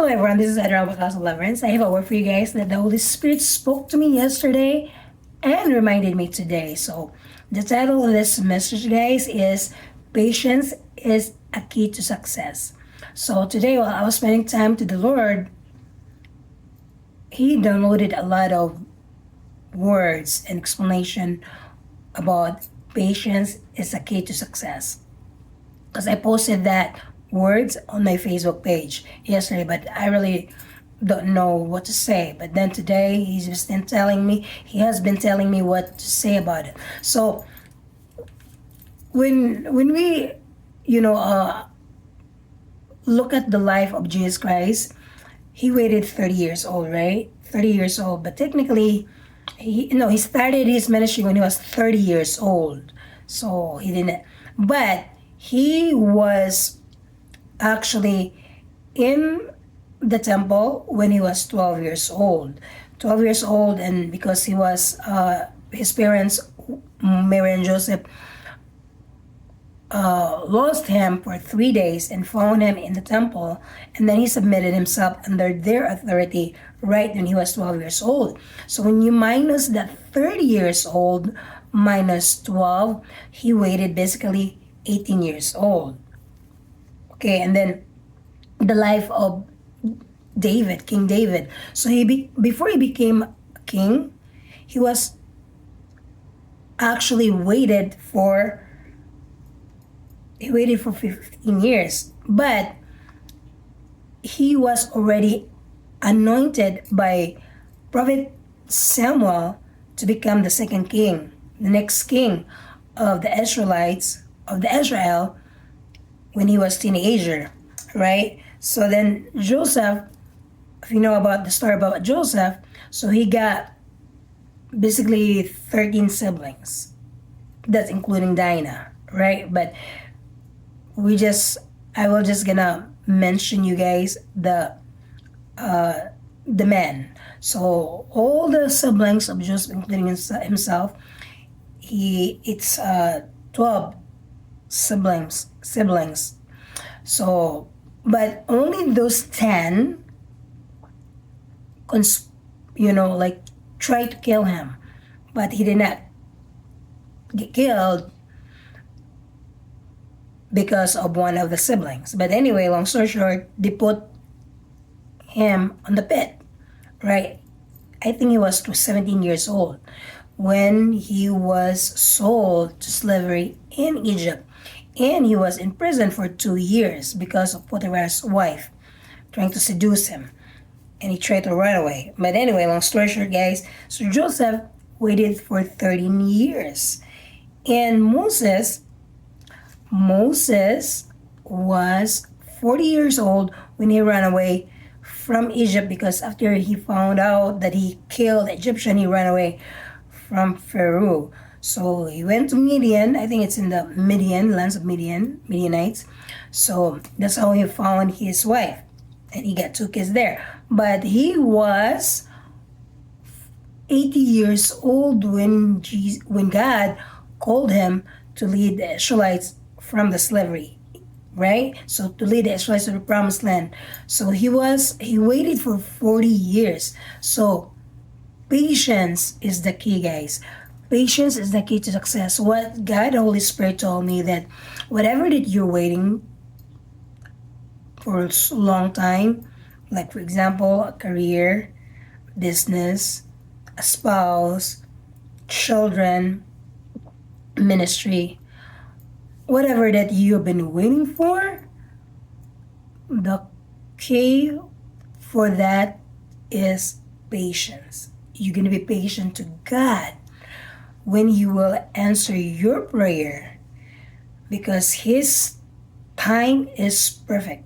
Hello everyone, this is Adriel Bacasa Leverance. I have a word for you guys that the Holy Spirit spoke to me yesterday and reminded me today. So the title of this message, guys, is Patience is a Key to Success. So today while I was spending time to the Lord, He downloaded a lot of words and explanation about patience is a key to success. Because I posted that words on my Facebook page yesterday, but I really don't know what to say. But then today he has been telling me what to say about it. So when we look at the life of Jesus Christ, he waited 30 years old, right? 30 years old, but technically he started his ministry when he was 30 years old. So he didn't, but he was actually in the temple when he was 12 years old. 12 years old, and because he was, his parents, Mary and Joseph, lost him for 3 days and found him in the temple, and then he submitted himself under their authority right when he was 12 years old. So when you minus that 30 years old minus 12, he waited basically 18 years old. Okay, and then the life of David, King David. So before he became king, he was actually he waited for 15 years, but he was already anointed by Prophet Samuel to become the second king, the next king of the Israelites, of the Israel, when he was teenager, right? So then Joseph, if you know about the story about Joseph, so he got basically 13 siblings. That's including Dinah, right? But I will just gonna mention you guys the men. So all the siblings of Joseph, including himself, it's 12 siblings. So, but only those 10 try to kill him, but he did not get killed because of one of the siblings. But anyway, long story short, they put him on the pit, right? I think he was 17 years old when he was sold to slavery in Egypt. And he was in prison for 2 years because of Potiphar's wife trying to seduce him. And he tried to run away. But anyway, long story short, guys, so Joseph waited for 13 years. And Moses was 40 years old when he ran away from Egypt, because after he found out that he killed Egyptian, he ran away from Pharaoh. So he went to Midian. I think it's in the lands of Midianites. So that's how he found his wife, and he got 2 kids there. But he was 80 years old when God called him to lead the Israelites from the slavery, right? So to lead the Israelites to the promised land. So he waited for 40 years. So patience is the key, guys. Patience is the key to success. What God, the Holy Spirit, told me that whatever that you're waiting for a long time, like for example, a career, business, a spouse, children, ministry, whatever that you've been waiting for, the key for that is patience. You're going to be patient to God when He will answer your prayer, because His time is perfect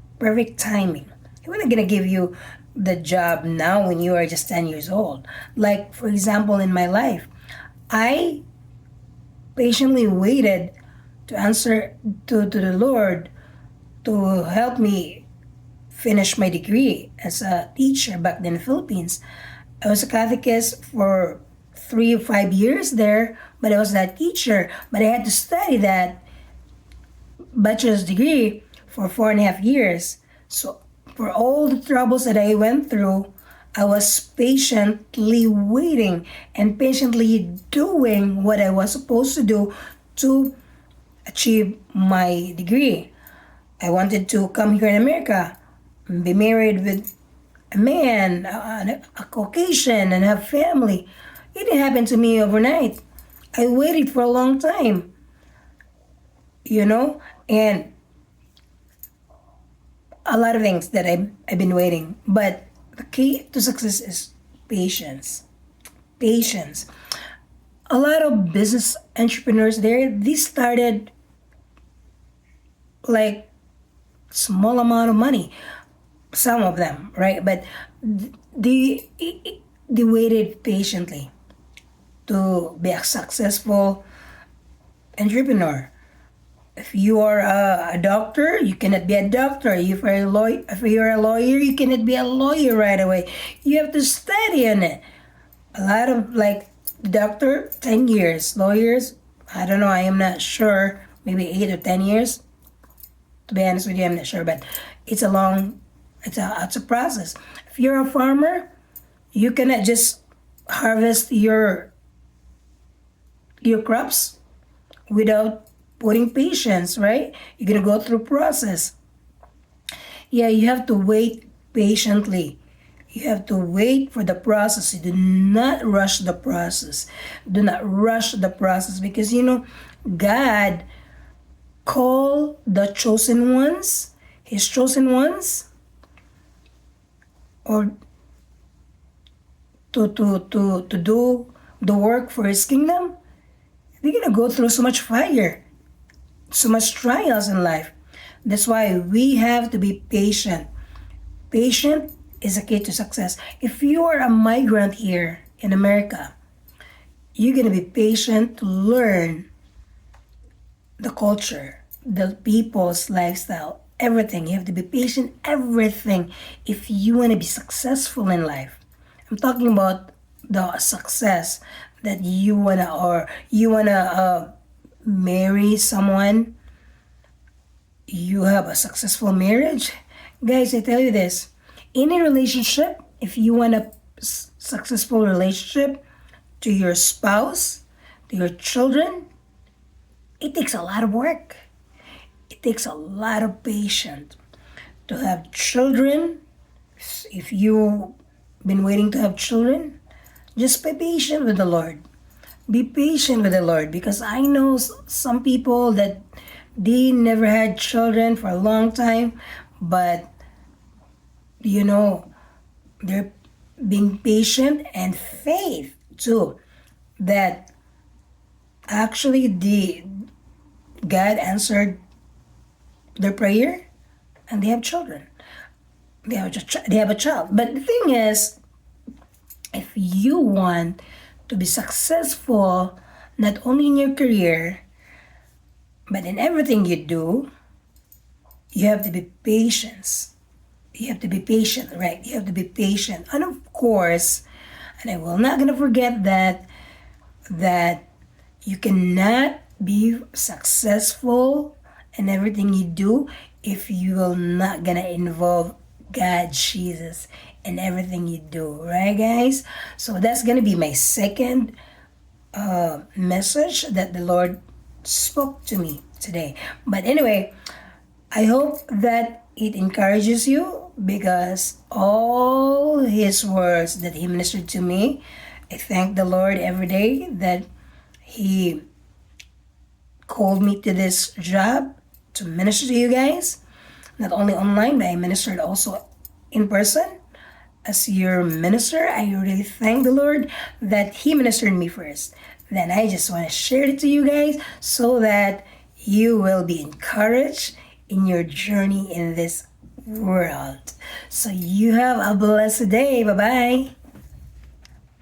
timing. He wasn't going to give you the job now when you are just 10 years old. Like, for example, in my life, I patiently waited to answer to the Lord to help me finish my degree as a teacher back then in the Philippines. I was a catechist for 3 or 5 years there, but I was that teacher. But I had to study that bachelor's degree for 4.5 years. So For all the troubles that I went through, I was patiently waiting and patiently doing what I was supposed to do to achieve my degree. I wanted to come here in America, be married with a man, a Caucasian, and have family. It didn't happen to me overnight. I waited for a long time, and a lot of things that I've been waiting. But the key to success is patience. Patience. A lot of business entrepreneurs there, they started like small amount of money, some of them, right? But they they waited patiently to be a successful entrepreneur. If you are a doctor, you cannot be a doctor. If you're a lawyer, you cannot be a lawyer right away. You have to study on it. A lot of like doctor, 10 years. Lawyers, I don't know. I am not sure. Maybe 8 or 10 years. To be honest with you, I'm not sure. But it's a long, it's a process. If you're a farmer, you cannot just harvest your crops without putting patience, right? You're gonna go through process. Yeah, you have to wait patiently. You have to wait for the process. You do not rush the process. Do not rush the process because God called the chosen ones, His chosen ones, or to do the work for His kingdom. They're gonna go through so much fire, so much trials in life. That's why we have to be patient. Patient is a key to success. If you are a migrant here in America, you're going to be patient to learn the culture, the people's lifestyle, everything. You have to be patient, everything, if you want to be successful in life. I'm talking about the success that you wanna marry someone, you have a successful marriage. Guys, I tell you this, in a relationship, if you want a successful relationship to your spouse, to your children, it takes a lot of work. It takes a lot of patience to have children. If you've been waiting to have children, just be patient with the Lord. Be patient with the Lord because I know some people that they never had children for a long time, but they're being patient and faith too that actually the God answered their prayer and they have children. They have a child. But the thing is, if you want to be successful not only in your career but in everything you do, you have to be patient. You have to be patient, right? You have to be patient. And of course, and I will not gonna forget that you cannot be successful in everything you do if you will not gonna involve God, Jesus, in everything you do, right, guys? So that's gonna be my second message that the Lord spoke to me today. But anyway, I hope that it encourages you because all His words that He ministered to me, I thank the Lord every day that He called me to this job to minister to you guys. Not only online, but I ministered also in person. As your minister, I really thank the Lord that He ministered me first. Then I just want to share it to you guys so that you will be encouraged in your journey in this world. So you have a blessed day. Bye-bye.